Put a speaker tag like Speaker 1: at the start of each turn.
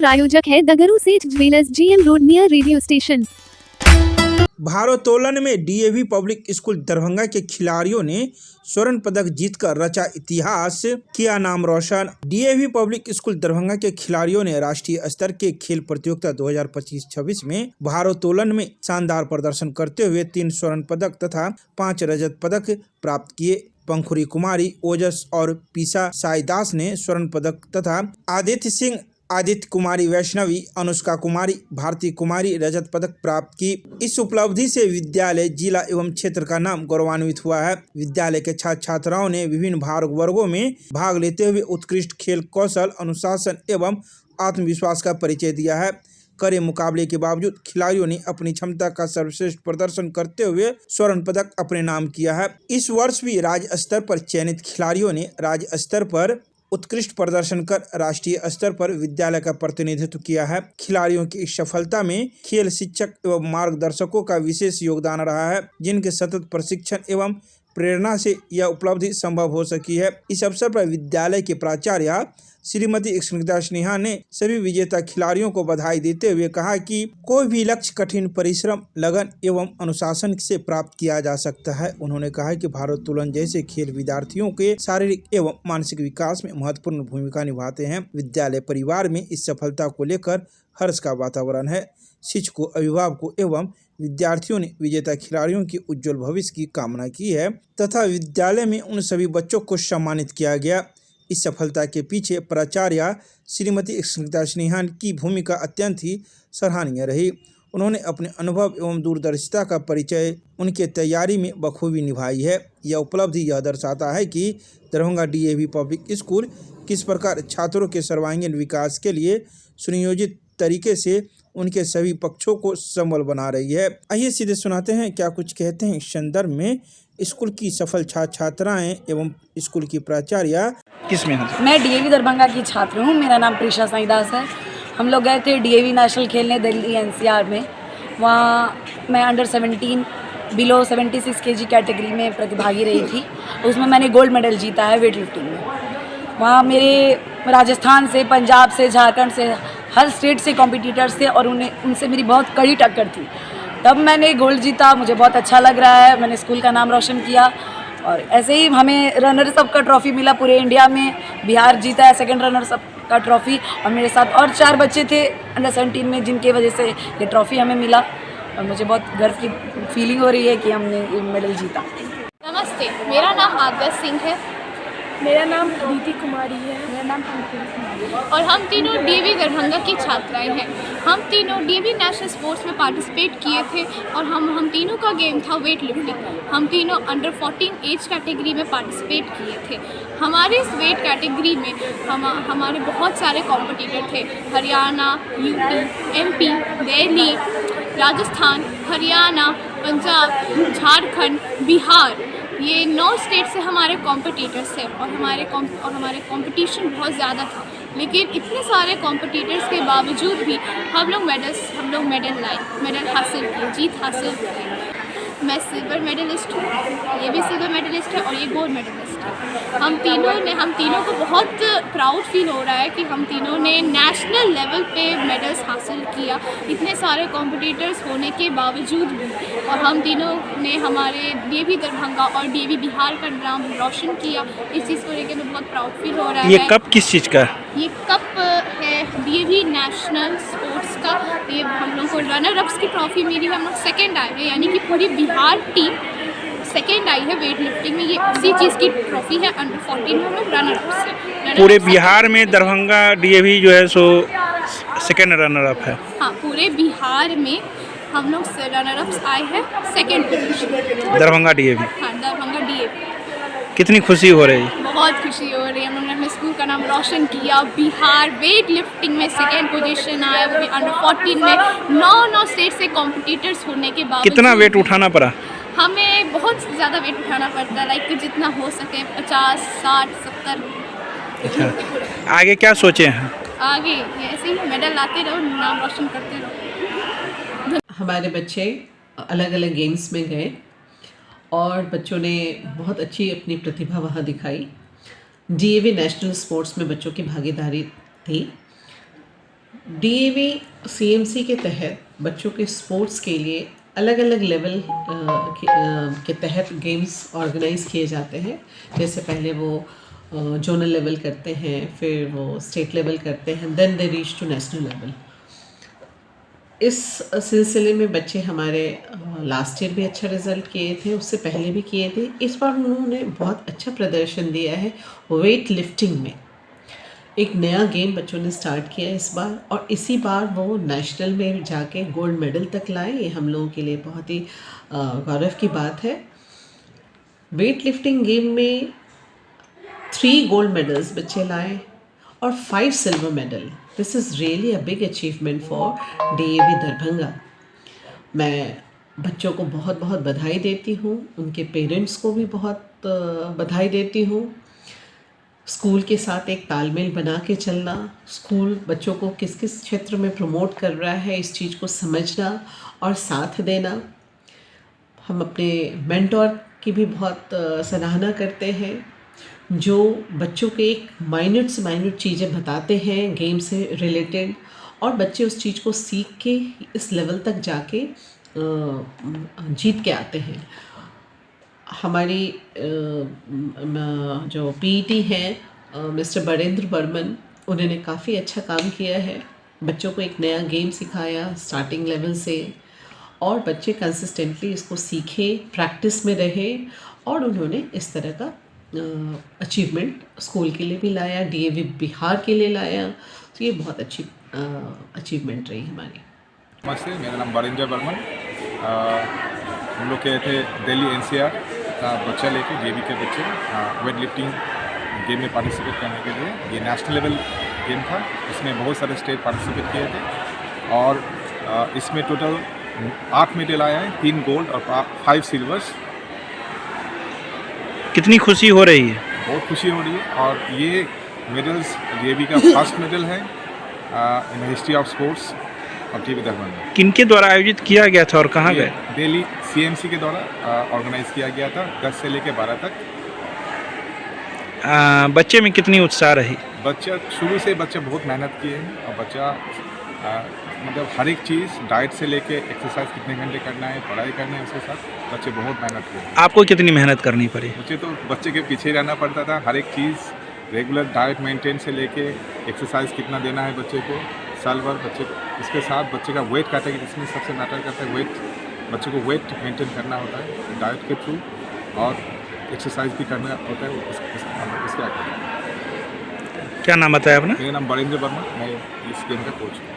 Speaker 1: प्रायोजक है दगरू सेठ jewellers, GM road near radio station.
Speaker 2: भारोत्तोलन में डीएवी पब्लिक स्कूल दरभंगा के खिलाड़ियों ने स्वर्ण पदक जीतकर रचा इतिहास, किया नाम रोशन। डीएवी पब्लिक स्कूल दरभंगा के खिलाड़ियों ने राष्ट्रीय स्तर के खेल प्रतियोगिता 2025-26 में भारोत्तोलन में शानदार प्रदर्शन करते हुए 3 स्वर्ण पदक तथा 5 रजत पदक प्राप्त किए। पंखुरी कुमारी, ओजस और पीसा साई दास ने स्वर्ण पदक तथा आदित्य सिंह, आदित्य कुमारी वैष्णवी, अनुष्का कुमारी, भारती कुमारी रजत पदक प्राप्त की। इस उपलब्धि से विद्यालय, जिला एवं क्षेत्र का नाम गौरवान्वित हुआ है। विद्यालय के छात्र छात्राओं ने विभिन्न भार वर्गों में भाग लेते हुए उत्कृष्ट खेल कौशल, अनुशासन एवं आत्मविश्वास का परिचय दिया है। कड़े मुकाबले के बावजूद खिलाड़ियों ने अपनी क्षमता का सर्वश्रेष्ठ प्रदर्शन करते हुए स्वर्ण पदक अपने नाम किया है। इस वर्ष भी राज्य स्तर पर चयनित खिलाड़ियों ने राज्य स्तर पर उत्कृष्ट प्रदर्शन कर राष्ट्रीय स्तर पर विद्यालय का प्रतिनिधित्व किया है। खिलाड़ियों की इस सफलता में खेल शिक्षक एवं मार्गदर्शकों का विशेष योगदान रहा है, जिनके सतत प्रशिक्षण एवं प्रेरणा से यह उपलब्धि संभव हो सकी है। इस अवसर पर विद्यालय के प्राचार्य श्रीमती स्निग्धा सिन्हा ने सभी विजेता खिलाड़ियों को बधाई देते हुए कहा कि कोई भी लक्ष्य कठिन परिश्रम, लगन एवं अनुशासन से प्राप्त किया जा सकता है। उन्होंने कहा कि भारोत्तोलन जैसे खेल विद्यार्थियों के शारीरिक एवं मानसिक विकास में महत्वपूर्ण भूमिका निभाते हैं। विद्यालय परिवार में इस सफलता को लेकर हर्ष का वातावरण है। शिक्षकों, अभिभावकों एवं विद्यार्थियों ने विजेता खिलाड़ियों की उज्जवल भविष्य की कामना की है तथा विद्यालय में उन सभी बच्चों को सम्मानित किया गया। इस सफलता के पीछे प्राचार्य श्रीमती स्निग्धा सिन्हा की भूमिका अत्यंत ही सराहनीय रही। उन्होंने अपने अनुभव एवं दूरदर्शिता का परिचय उनके तैयारी में बखूबी निभाई है। यह उपलब्धि यह दर्शाता है कि दरभंगा डीएवी पब्लिक स्कूल किस प्रकार छात्रों के सर्वांगीण विकास के लिए सुनियोजित तरीके से उनके सभी पक्षों को संबल बना रही है। आइए सीधे सुनाते हैं क्या कुछ कहते हैं इस संदर्भ में स्कूल की सफल छात्राएं एवं स्कूल की प्राचार्य। किसमें हैं? मैं
Speaker 3: डीएवी दरभंगा की छात्र हूँ। मेरा नाम प्रीशा साई दास है। हम लोग गए थे डीएवी नेशनल खेलने दिल्ली NCR में। वहाँ मैं अंडर 17 बिलो 76 kg कैटेगरी में प्रतिभागी रही थी। उसमें मैंने गोल्ड मेडल जीता है वेट लिफ्टिंग में। वहाँ मेरे राजस्थान से, पंजाब से, झारखंड से, हर स्टेट से कॉम्पिटिटर्स थे और उनसे मेरी बहुत कड़ी टक्कर थी। तब मैंने गोल्ड जीता, मुझे बहुत अच्छा लग रहा है। मैंने स्कूल का नाम रोशन किया और ऐसे ही हमें रनर्स अप का ट्रॉफ़ी मिला पूरे इंडिया में। बिहार जीता है सेकंड रनर्स अप का ट्रॉफ़ी और मेरे साथ और 4 बच्चे थे अंडर 17 में, जिनकी वजह से ये ट्रॉफ़ी हमें मिला और मुझे बहुत गर्व की फीलिंग हो रही है कि हमने ये मेडल जीता।
Speaker 4: नमस्ते, मेरा नाम आगस्त सिंह है।
Speaker 5: मेरा नाम अदिति कुमारी है।
Speaker 3: मेरा नाम पंखुरी कुमारी है
Speaker 4: और हम तीनों डीएवी दरभंगा की छात्राएं हैं। हम तीनों डीएवी नेशनल स्पोर्ट्स में पार्टिसिपेट किए थे और हम तीनों का गेम था वेट लिफ्टिंग। हम तीनों अंडर 14 एज कैटेगरी में पार्टिसिपेट किए थे। हमारे इस वेट कैटेगरी में हमारे बहुत सारे कॉम्पिटिटर थे। हरियाणा, यूपी, MP, दिल्ली, राजस्थान, हरियाणा, पंजाब, झारखंड, बिहार, ये 9 स्टेट से हमारे कॉम्पिटिटर्स थे और हमारे कंपटीशन बहुत ज़्यादा था। लेकिन इतने सारे कॉम्पिटिटर्स के बावजूद भी हम लोग मेडल हासिल किए, जीत हासिल की। मैं सिल्वर मेडलिस्ट हूँ, ये भी सिल्वर मेडलिस्ट है और ये गोल्ड मेडलिस्ट है। हम तीनों को बहुत प्राउड फील हो रहा है कि हम तीनों ने नेशनल लेवल पे मेडल्स हासिल किया, इतने सारे कॉम्पिटिटर्स होने के बावजूद भी। और हम तीनों ने हमारे डीएवी दरभंगा और डीएवी बिहार का नाम रोशन किया। इस चीज़ को लेकर मैं बहुत प्राउड फील हो रहा है।
Speaker 2: ये कप किस चीज़ का?
Speaker 4: ये कप है डीएवी नेशनल स्पोर्ट्स का। ये हम लोग को रनर अप्स की ट्रॉफ़ी मिली है। हम लोग सेकेंड आए हैं, यानी कि पूरी बिहार टीम सेकेंड आई है वेट लिफ्टिंग में। ये उसी चीज़ की ट्रॉफ़ी है। अंडर 14 में हम लोग रनर अप्स है।
Speaker 2: पूरे बिहार में दरभंगा डीएवी जो है सो सेकेंड रनर अप है।
Speaker 4: हाँ, पूरे बिहार में हम लोग रनर अप्स आए हैं, सेकेंड पोजीशन
Speaker 2: दरभंगा डीएवी।
Speaker 4: हाँ, दरभंगा डीएवी।
Speaker 2: कितनी खुशी हो रही है?
Speaker 4: बहुत खुशी हो रही है। हम लोगों ने अपने स्कूल का नाम रोशन किया। बिहार वेट लिफ्टिंग में सेकेंड पोजीशन आया, वो भी अंडर 14 में। 9 स्टेट से कॉम्पिटिटर्स होने के बाद
Speaker 2: कितना वेट उठाना पड़ा?
Speaker 4: हमें बहुत ज़्यादा वेट उठाना पड़ता है, लाइक जितना हो सके 50, 60, 70।
Speaker 2: अच्छा, आगे क्या सोचे हैं?
Speaker 4: आगे ऐसे ही मेडल लाते रहो, नाम रोशन करते रहो।
Speaker 6: हमारे बच्चे अलग अलग गेम्स में गए और बच्चों ने बहुत अच्छी अपनी प्रतिभा वहाँ दिखाई। डीएवी नेशनल स्पोर्ट्स में बच्चों की भागीदारी थी। डीएवी सीएमसी के तहत बच्चों के स्पोर्ट्स के लिए अलग अलग लेवल के तहत गेम्स ऑर्गेनाइज किए जाते हैं। जैसे पहले वो जोनल लेवल करते हैं, फिर वो स्टेट लेवल करते हैं, then they reach to national level. इस सिलसिले में बच्चे हमारे लास्ट ईयर भी अच्छा रिज़ल्ट किए थे, उससे पहले भी किए थे। इस बार उन्होंने बहुत अच्छा प्रदर्शन दिया है वेट लिफ्टिंग में। एक नया गेम बच्चों ने स्टार्ट किया इस बार, और इसी बार वो नेशनल में जाके गोल्ड मेडल तक लाए। ये हम लोगों के लिए बहुत ही गौरव की बात है। वेट लिफ्टिंग गेम में 3 गोल्ड मेडल्स बच्चे लाए और 5 silver medal. This is really a big achievement for DAV Darbhanga. मैं बच्चों को बहुत बहुत बधाई देती हूँ, उनके पेरेंट्स को भी बहुत बधाई देती हूँ। स्कूल के साथ एक तालमेल बना के चलना, स्कूल बच्चों को किस किस क्षेत्र में प्रमोट कर रहा है इस चीज़ को समझना और साथ देना। हम अपने मेंटोर की भी बहुत सराहना करते हैं, जो बच्चों के एक माइन्यूट से माइन्यूट चीज़ें बताते हैं गेम से रिलेटेड, और बच्चे उस चीज़ को सीख के इस लेवल तक जाके जीत के आते हैं। हमारी जो पीईटी हैं मिस्टर बरेंद्र बर्मन, उन्होंने काफ़ी अच्छा काम किया है। बच्चों को एक नया गेम सिखाया स्टार्टिंग लेवल से, और बच्चे कंसिस्टेंटली इसको सीखे, प्रैक्टिस में रहे, और उन्होंने इस तरह का अचीवमेंट स्कूल के लिए भी लाया, डीएवी बिहार के लिए लाया। तो ये बहुत अच्छी अचीवमेंट रही हमारी।
Speaker 7: नमस्ते, मेरा नाम बरेंद्र बर्मन। हम लोग गए थे दिल्ली एनसीआर का बच्चा लेके, जेबी के बच्चे वेट लिफ्टिंग गेम में पार्टिसिपेट करने के लिए। ये नेशनल लेवल गेम था, इसमें बहुत सारे स्टेट पार्टिसिपेट किए थे, और इसमें टोटल 8 मेडल आए हैं, 3 गोल्ड और 5 सिल्वर्स।
Speaker 2: कितनी खुशी हो रही है?
Speaker 7: बहुत खुशी हो रही है, और ये मेडल्स जेबी का फर्स्ट मेडल है इन हिस्ट्री ऑफ स्पोर्ट्स और टीवी दरभंगा।
Speaker 2: किनके द्वारा आयोजित किया गया था और कहाँ गए?
Speaker 7: दिल्ली सीएमसी के द्वारा ऑर्गेनाइज किया गया था, 10 से लेकर 12 तक।
Speaker 2: बच्चे में कितनी उत्साह रही?
Speaker 7: बच्चा शुरू से बहुत मेहनत किए हैं, और बच्चा मतलब हर एक चीज़, डाइट से लेके एक्सरसाइज कितने घंटे करना है, पढ़ाई करना है, उसके साथ बच्चे बहुत मेहनत किए हैं।
Speaker 2: आपको कितनी मेहनत करनी पड़ी?
Speaker 7: मुझे तो बच्चे के पीछे रहना पड़ता था, हर एक चीज़ रेगुलर डाइट मेंटेन से लेके एक्सरसाइज कितना देना है बच्चे को साल भर, बच्चे को इसके साथ बच्चे का वेट कैटेगरी इसमें सबसे मैटर करता है। वेट, बच्चे को वेट मेंटेन करना होता है डाइट के थ्रू, और एक्सरसाइज भी करना होता है इसके आगे।
Speaker 2: क्या नाम बताया आपने?
Speaker 7: मेरा नाम बरेंद्र वर्मा, मैं इस गेम का कोच हूँ।